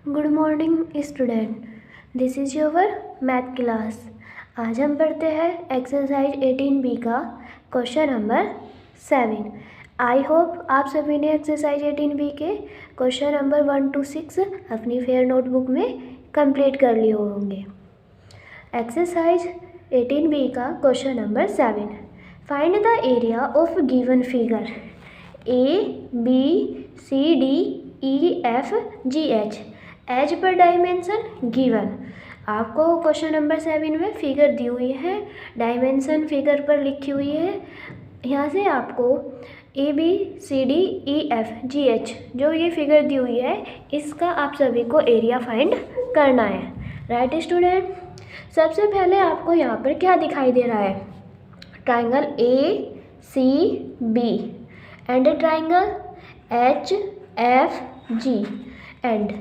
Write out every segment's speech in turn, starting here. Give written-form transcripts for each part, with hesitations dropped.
Good morning student, this is your math class. आज हम पढ़ते हैं एक्सरसाइज 18B का क्वेश्चन नंबर 7। आई होप आप सभी ने एक्सरसाइज 18B के क्वेश्चन नंबर 1 to 6 अपनी फेयर नोटबुक में कंप्लीट कर लिए होंगे। एक्सरसाइज 18B का question number 7, find the area of given figure ABCDEFGH as per dimension given. आपको क्वेश्चन नंबर 7 में फिगर दी हुई है, डायमेंशन फिगर पर लिखी हुई है। यहाँ से आपको ABCDEFGH जो ये फिगर दी हुई है इसका आप सभी को एरिया फाइंड करना है। राइट स्टूडेंट, सबसे पहले आपको यहाँ पर क्या दिखाई दे रहा है? Triangle ACB and triangle HFG and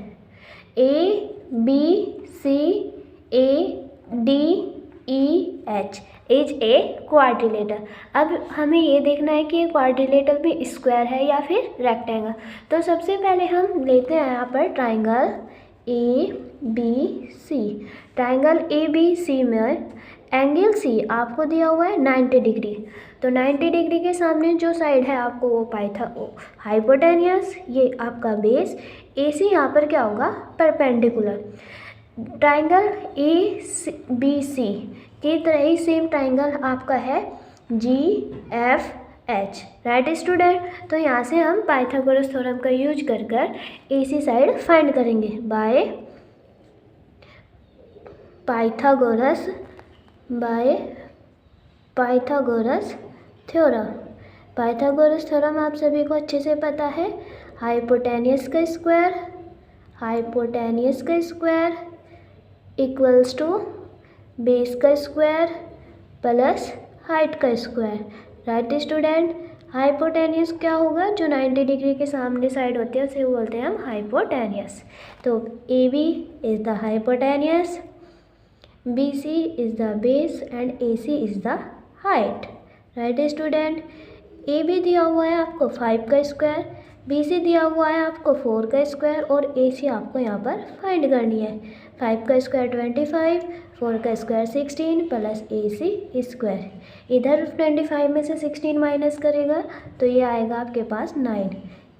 ABCADEH is a quadrilateral. अब हमें ये देखना है कि ये क्वाड्रिलेटर में स्क्वायर है या फिर रेक्टेंगल। तो सबसे पहले हम लेते हैं यहाँ पर ट्राइंगल ABC। ट्राइंगल ABC में एंगल C आपको दिया हुआ है 90 डिग्री। तो 90 डिग्री के सामने जो साइड है आपको वो हाइपोटेनियस, ये आपका बेस। AC यहाँ पर क्या होगा? परपेंडिकुलर। ट्राइंगल ABC की तरह ही सेम ट्राइंगल आपका है GFH। राइट स्टूडेंट, तो यहाँ से हम पाइथागोरस थ्योरम का यूज कर AC साइड फाइंड करेंगे by Pythagoras theorem. Pythagoras theorem आप सभी को अच्छे से पता है। हाइपोटेनियस का स्क्वायर इक्वल्स टू बेस का स्क्वायर प्लस हाइट का स्क्वायर। राइट स्टूडेंट, हाइपोटेनियस क्या होगा? जो 90 डिग्री के सामने साइड होती है उसे बोलते हैं हम हाइपोटेनियस। तो AB is the hypotenuse, BC is the base and AC is the height. Right student, AB दिया हुआ है आपको 5 का स्क्वायर, BC दिया हुआ है आपको 4 का स्क्वायर और AC आपको यहाँ पर फाइंड करनी है। 5 का स्क्वायर 25, 4 का स्क्वायर 16 प्लस AC स्क्वायर। इधर 25 में से 16 माइनस करेगा तो ये आएगा आपके पास 9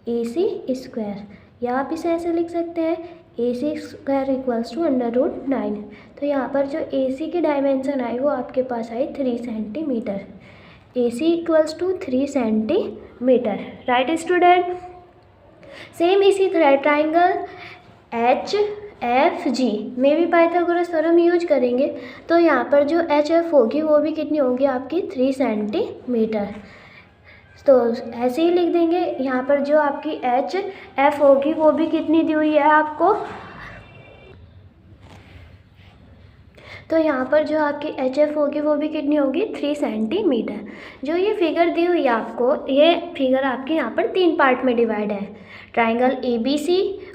AC स्क्वायर, या आप इसे ऐसे लिख सकते हैं AC स्क्वायर इक्वल्स टू √9। तो यहाँ पर जो AC की डायमेंशन आई वो आपके पास आई 3 centimetre. AC equals to 3 centimetre. Right student, same इसी तरह ट्राइंगल HFG में भी पाइथागोरस थ्योरम यूज करेंगे। तो यहाँ पर जो HF होगी वो भी कितनी होगी आपकी? 3 सेंटीमीटर। तो ऐसे ही लिख देंगे। यहाँ पर जो आपकी HF होगी वो भी कितनी दी हुई है आपको? तो यहाँ पर जो आपकी HF होगी वो भी कितनी होगी? 3 सेंटीमीटर। जो ये फिगर दी हुई है आपको, ये फिगर आपके यहाँ पर 3 पार्ट में डिवाइड है। ट्राइंगल ABC,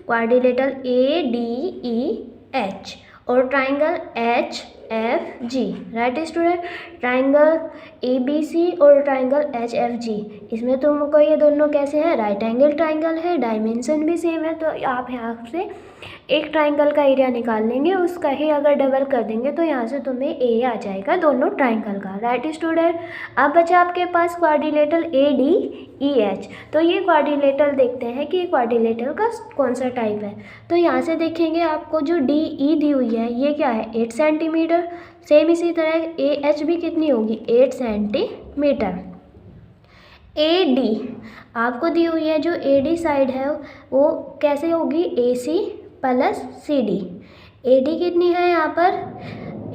क्वाड्रिलेटर ADEH और triangle HFG। Right student, triangle ABC और ट्राइंगल HFG, इसमें तुमको ये दोनों कैसे हैं? राइट एंगल ट्राइंगल है, डायमेंशन भी सेम है। तो आप यहाँ से एक ट्राइंगल का एरिया निकाल लेंगे, उसका ही अगर डबल कर देंगे तो यहाँ से तुम्हें एरिया आ जाएगा दोनों ट्राइंगल का। राइट स्टूडेंट, अब बचा आपके पास क्वाड्रिलेटर ADEH। तो ये क्वाड्रिलेटर देखते हैं कि क्वाड्रिलेटर का कौन सा टाइप है। तो यहाँ से देखेंगे आपको जो DE दी हुई है ये क्या है? 8 सेंटीमीटर। सेम इसी तरह AH भी कितनी होगी? 8 सेंटीमीटर। AD आपको दी हुई है, जो AD साइड है वो कैसे होगी? AC plus CD। AD कितनी है यहाँ पर?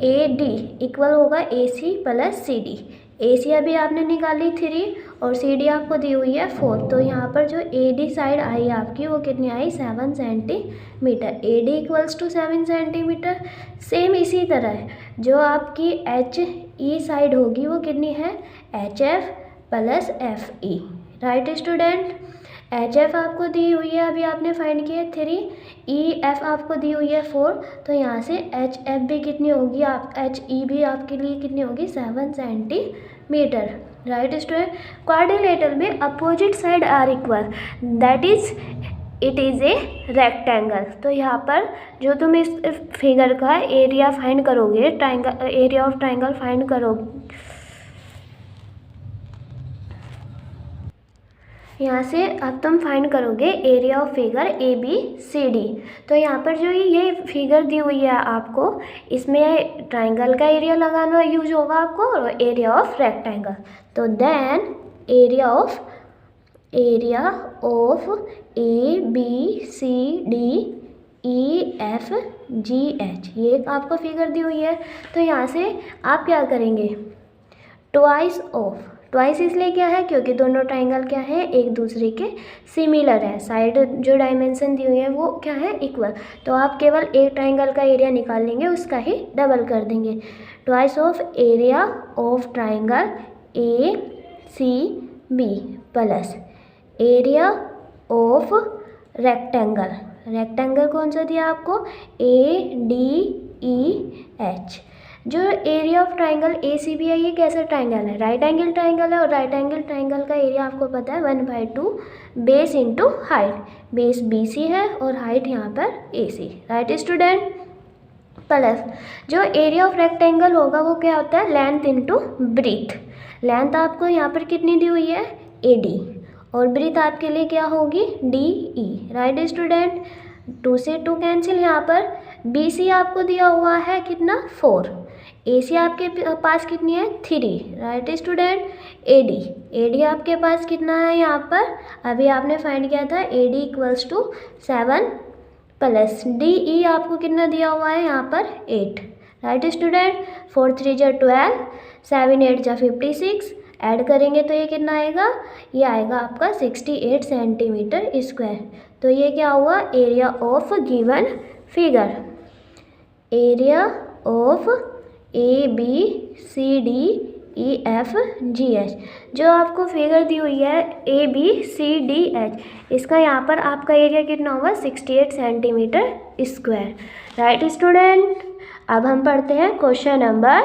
AD इक्वल होगा AC प्लस CD। AC अभी आपने निकाली 3 और CD आपको दी हुई है 4। तो यहाँ पर जो AD साइड आई आपकी वो कितनी आई? 7 centimetre. AD equals to 7 centimetre. Same इसी तरह जो आपकी HE साइड होगी वो कितनी है? HF plus FE। Right student, HF आपको दी हुई है, अभी आपने फाइंड किया 3, EF आपको दी हुई है 4। तो यहाँ से HF भी कितनी होगी? HE भी आपके लिए कितनी होगी? 7 सेंटीमीटर। राइट स्टूडेंट, क्वाड्रिलेटर में opposite side are equal, that is it is a rectangle. तो यहाँ पर जो तुम इस फिगर का एरिया फाइंड करोगे, triangle area of triangle find करोगे, यहाँ से अब तुम फाइंड करोगे एरिया ऑफ फिगर ABCD। तो यहाँ पर जो ये फिगर दी हुई है आपको, इसमें ट्राइंगल का एरिया लगाना यूज होगा आपको और एरिया ऑफ रेक्टेंगल। तो देन एरिया ऑफ ABCDEFGH, ये आपको फिगर दी हुई है। तो यहाँ से आप क्या करेंगे, ट्वाइस इसलिए क्या है, क्योंकि दोनों ट्राइंगल क्या है, एक दूसरे के सिमिलर है, साइड जो डायमेंशन दी हुई है वो क्या है, इक्वल। तो आप केवल एक ट्राइंगल का एरिया निकाल लेंगे, उसका ही डबल कर देंगे। Twice of area of triangle ACB plus area of rectangle कौन सा दिया आपको, ADEH। जो एरिया ऑफ ट्राइंगल ACB है, ये कैसा ट्राइंगल है, राइट एंगल ट्राइंगल है, और राइट एंगल ट्राइंगल का एरिया आपको पता है 1/2 base into height. Base BC है और हाइट यहाँ पर AC, राइट स्टूडेंट। प्लस जो एरिया ऑफ रेक्टेंगल होगा वो क्या होता है, लेंथ इंटू ब्रीथ। लेंथ आपको यहाँ पर कितनी दी हुई है, AD, और ब्रीथ आपके लिए क्या होगी, DE, राइट स्टूडेंट। 2 से 2 कैंसिल, यहाँ पर BC आपको दिया हुआ है कितना, 4, AC आपके पास कितनी है, 3, राइट स्टूडेंट। AD आपके पास कितना है, यहाँ पर अभी आपने फाइंड किया था, AD = 7 प्लस DE आपको कितना दिया हुआ है, यहाँ पर 8, राइट स्टूडेंट। 4 3 = 12, 7 8 = 56, ऐड करेंगे तो ये कितना आएगा, ये आएगा आपका 68 सेंटीमीटर स्क्वायर। तो ये क्या हुआ, area of given figure, area of ABCDEFGH। जो आपको फिगर दी हुई है ABCDH, इसका यहाँ पर आपका एरिया कितना होगा, 68 सेंटीमीटर स्क्वायर, राइट स्टूडेंट। अब हम पढ़ते हैं question number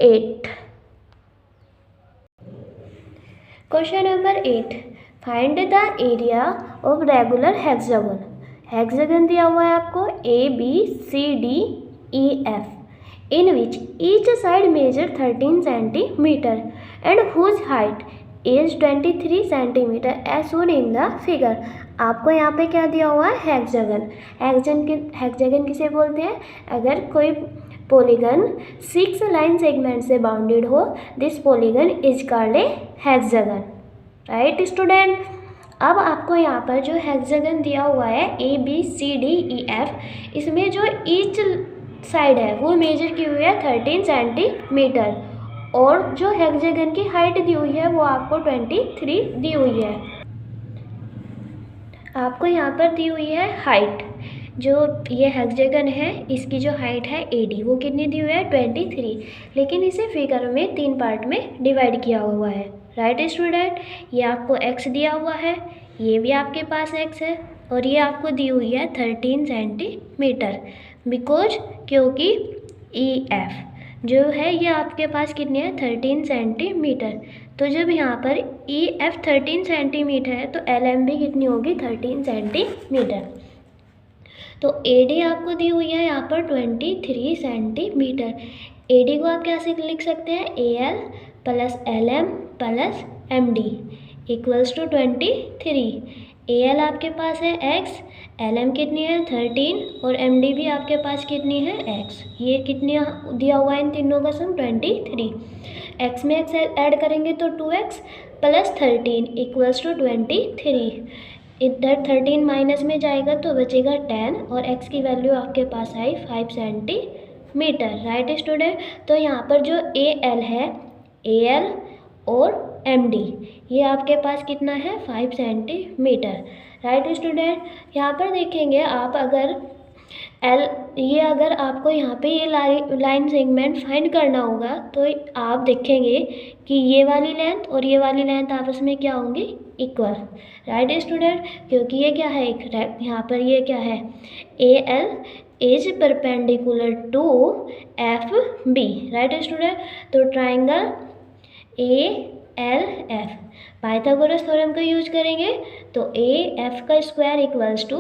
8। Question number 8, find the area of regular hexagon. Hexagon दिया हुआ है आपको ABCDEF, in which each side measure 13 centimeter and whose height is 23 centimeter as shown in the figure। आपको यहाँ पे क्या दिया हुआ है, हेक्सागन किसे बोलते हैं, अगर कोई पॉलीगन 6 लाइन सेगमेंट से बाउंडेड हो, this polygon is called a hexagon, right student. अब आपको यहाँ पर जो हेक्सागन दिया हुआ है ABCDEF, इसमें जो ईच साइड है वो मेजर की हुई है 13 सेंटीमीटर, और जो हेक्सागन की हाइट दी हुई है वो आपको 23 दी हुई है। आपको यहाँ पर दी हुई है हाइट, जो ये हेक्सागन है इसकी जो हाइट है AD, वो कितनी दी हुई है, 23, लेकिन इसे फिगर में 3 पार्ट में डिवाइड किया हुआ है, राइट स्टूडेंट। ये आपको x दिया हुआ है, ये भी आपके पास x है, और ये आपको दी हुई है 13 सेंटीमीटर, बिकॉज क्योंकि EF जो है ये आपके पास कितनी है, 13 सेंटीमीटर। तो जब यहाँ पर EF 13 सेंटीमीटर है तो LM भी कितनी होगी, 13 सेंटीमीटर। तो AD आपको दी हुई है यहाँ पर 23 सेंटीमीटर। AD को आप कैसे लिख सकते हैं, AL + LM + MD = 23। AL आपके पास है x, LM कितनी है 13, और MD भी आपके पास कितनी है x। ये कितनी दिया हुआ है, इन तीनों का सम 23। x में x ऐड करेंगे तो 2x + 13 = 23। इधर 13 माइनस में जाएगा तो बचेगा 10, और x की वैल्यू आपके पास आई 5 सेंटीमीटर, राइट स्टूडेंट। तो यहाँ पर जो AL है, AL और MD, ये आपके पास कितना है, 5 सेंटीमीटर, राइट स्टूडेंट। यहाँ पर देखेंगे आप, अगर अगर आपको यहाँ पे ये लाइन सेगमेंट फाइंड करना होगा तो आप देखेंगे कि ये वाली लेंथ और ये वाली लेंथ आपस में क्या होंगी, इक्वल, राइट स्टूडेंट। क्योंकि ये क्या है, यहाँ पर ये क्या है, AL is perpendicular to FB, right student. तो triangle L F. Pythagoras theorem का यूज करेंगे तो ए एफ का square equals to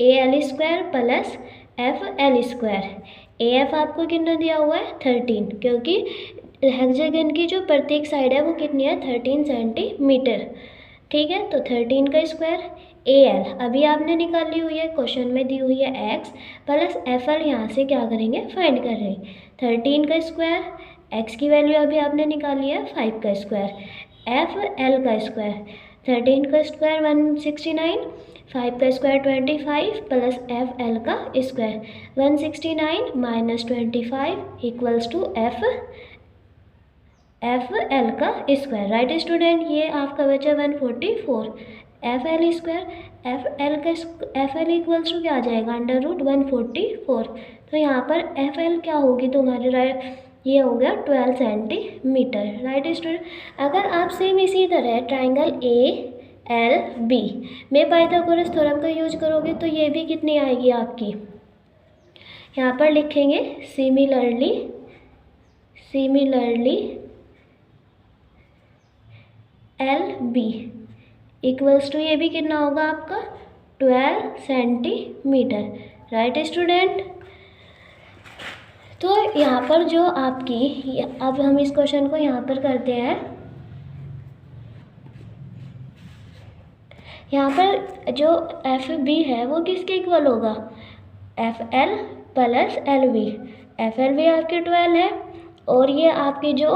A L square plus F L square. A F आपको कितना दिया हुआ है 13, क्योंकि हेक्सागन की जो प्रत्येक साइड है वो कितनी है 13 सेंटीमीटर। ठीक है, तो 13 का स्क्वायर। ए एल अभी आपने निकाली हुई है, क्वेश्चन में दी हुई है एक्स प्लस एफ एल, यहाँ से क्या करेंगे फाइंड कर रहे हैं 13 का स्क्वायर। एक्स की वैल्यू अभी आपने निकाली है 5 का स्क्वायर। एफ एल का स्क्वायर 13 का स्क्वायर 169, 5 का स्क्वायर 25 प्लस एफ एल का square 169 minus 25 equals to F L का स्क्वायर। राइट स्टूडेंट, ये आपका बचा 144। F L square F L equals to क्या आ जाएगा √144। तो यहाँ पर एफ एल क्या होगी तुम्हारी, राइट, ये हो गया 12 सेंटीमीटर। राइट स्टूडेंट, अगर आप सेम इसी तरह ट्राइंगल ए एल बी में पाइथागोरस थ्योरम का यूज करोगे तो ये भी कितनी आएगी आपकी, यहाँ पर लिखेंगे similarly L B equals to, ये भी कितना होगा आपका 12 सेंटीमीटर। राइट स्टूडेंट, तो यहाँ पर जो आपकी, अब हम इस क्वेश्चन को यहाँ पर करते हैं। यहाँ पर जो एफ बी है वो किसके इक्वल होगा, F L plus L B. F L B आपकी 12 है और ये आपकी जो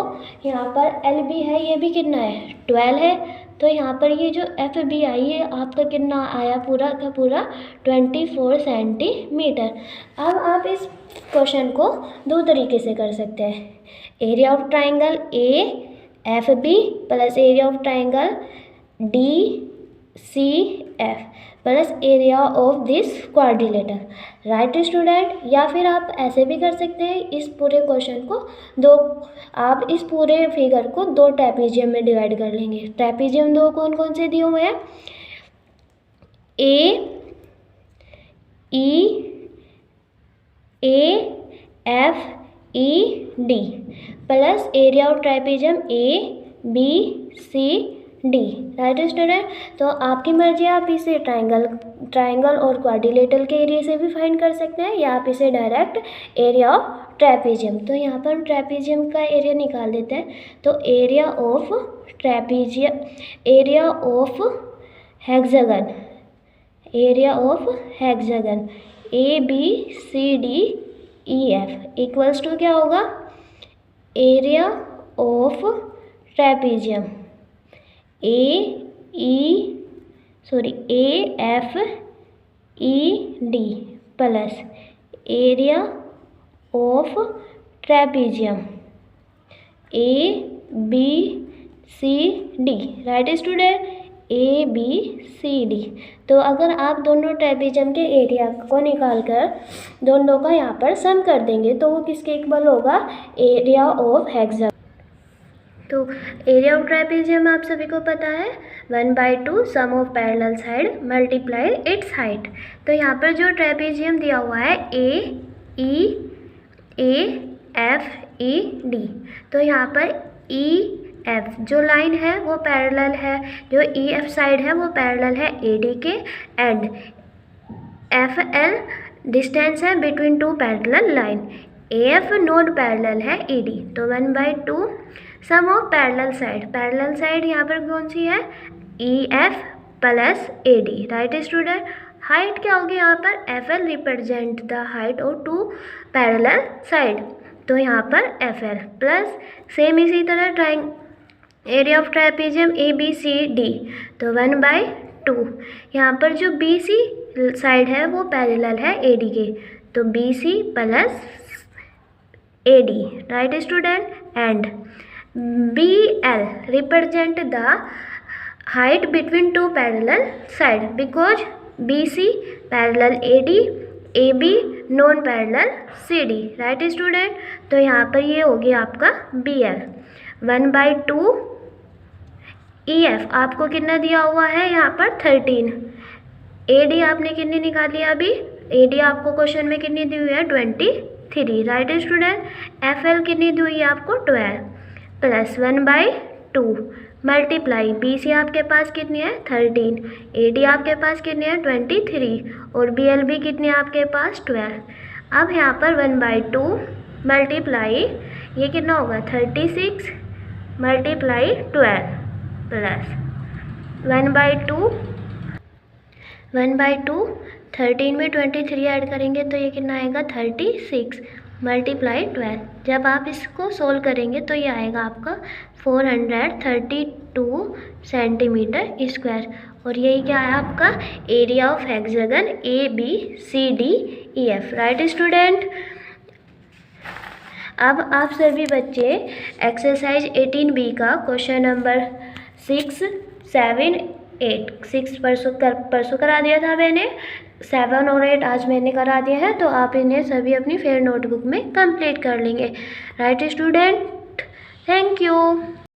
यहाँ पर एल बी है ये भी कितना है 12 है। तो यहाँ पर ये जो एफ बी आई है आपका कितना आया, पूरा का पूरा 24 सेंटीमीटर। अब आप इस क्वेश्चन को दो तरीके से कर सकते हैं, area of triangle A F B plus area of triangle D C F plus area of this quadrilateral. Right student, या फिर आप ऐसे भी कर सकते हैं, इस पूरे क्वेश्चन को आप इस पूरे फिगर को दो ट्रेपेजियम में डिवाइड कर लेंगे। ट्रेपेजियम दो कौन कौन से दिए हुए हैं, A F E D plus area of trapezium A B C D. Right student, तो आपकी मर्जी है, आप इसे ट्राइंगल और क्वाड्रिलेटरल के एरिया से भी फाइंड कर सकते हैं या आप इसे डायरेक्ट एरिया ऑफ ट्रेपेजियम। तो यहाँ पर हम ट्रेपेजियम का एरिया निकाल देते हैं। तो area of trapezium, area of hexagon A B C D E F equals to क्या होगा, area of trapezium A F E D plus area of trapezium A B C D. Right student, A B C D. तो अगर आप दोनों trapezium के area को निकाल कर दोनों का यहाँ पर सम कर देंगे तो वो किसके इक्वल होगा, एरिया ऑफ हेक्सागन। तो एरिया ऑफ ट्रेपेजियम आप सभी को पता है 1/2 sum of parallel side multiply its height. तो यहाँ पर जो ट्रेपेजियम दिया हुआ है ए एफ ई डी, तो यहाँ पर ई एफ जो लाइन है वो पैरेलल है, जो ई एफ साइड है वो पैरेलल है ए डी के, एंड एफ एल डिस्टेंस है between two parallel line. A F node parallel है ए डी। तो 1/2 सम ऑफ पैरेलल साइड यहाँ पर कौन सी है, E F plus A D. Right student, height क्या होगी यहाँ पर, F L represent the height of two parallel side, तो यहाँ पर एफ एल प्लस सेम इसी तरह area of trapezium A B C D, तो 1/2। यहाँ पर जो बी सी साइड है वो पैरेलल है ए डी के, तो B C plus A D. Right student, and B L represent the height between two parallel side, because B C parallel A D, A B non parallel C D. Right student, तो यहाँ पर ये हो गया आपका B L 1/2। E F आपको कितना दिया हुआ है यहाँ पर 13। ए डी आपने कितनी निकाली अभी, ए डी आपको क्वेश्चन में कितनी दी हुई है 23। राइट स्टूडेंट, एफ एल कितनी दी हुई है आपको 12 प्लस 1/2 2 मल्टीप्लाई BC आपके पास कितनी है 13, AD आपके पास कितनी है 23 और BLB कितनी है आपके पास 12। अब यहाँ पर 1/2 मल्टीप्लाई ये कितना होगा 36 मल्टीप्लाई 12 प्लस 1/2 13 में 23 ऐड करेंगे तो ये कितना आएगा 36 मल्टीप्लाई 12। जब आप इसको सोल्व करेंगे तो ये आएगा आपका 432 सेंटीमीटर स्क्वायर। और यही क्या है आपका area of hexagon ABCDEF। Right student, अब आप सभी बच्चे एक्सरसाइज 18B का क्वेश्चन नंबर 6, 7, 8 6 परसों करा दिया था मैंने, 7 और 8 आज मैंने करा दिया है, तो आप इन्हें सभी अपनी फेयर नोटबुक में कंप्लीट कर लेंगे। Right student, thank you.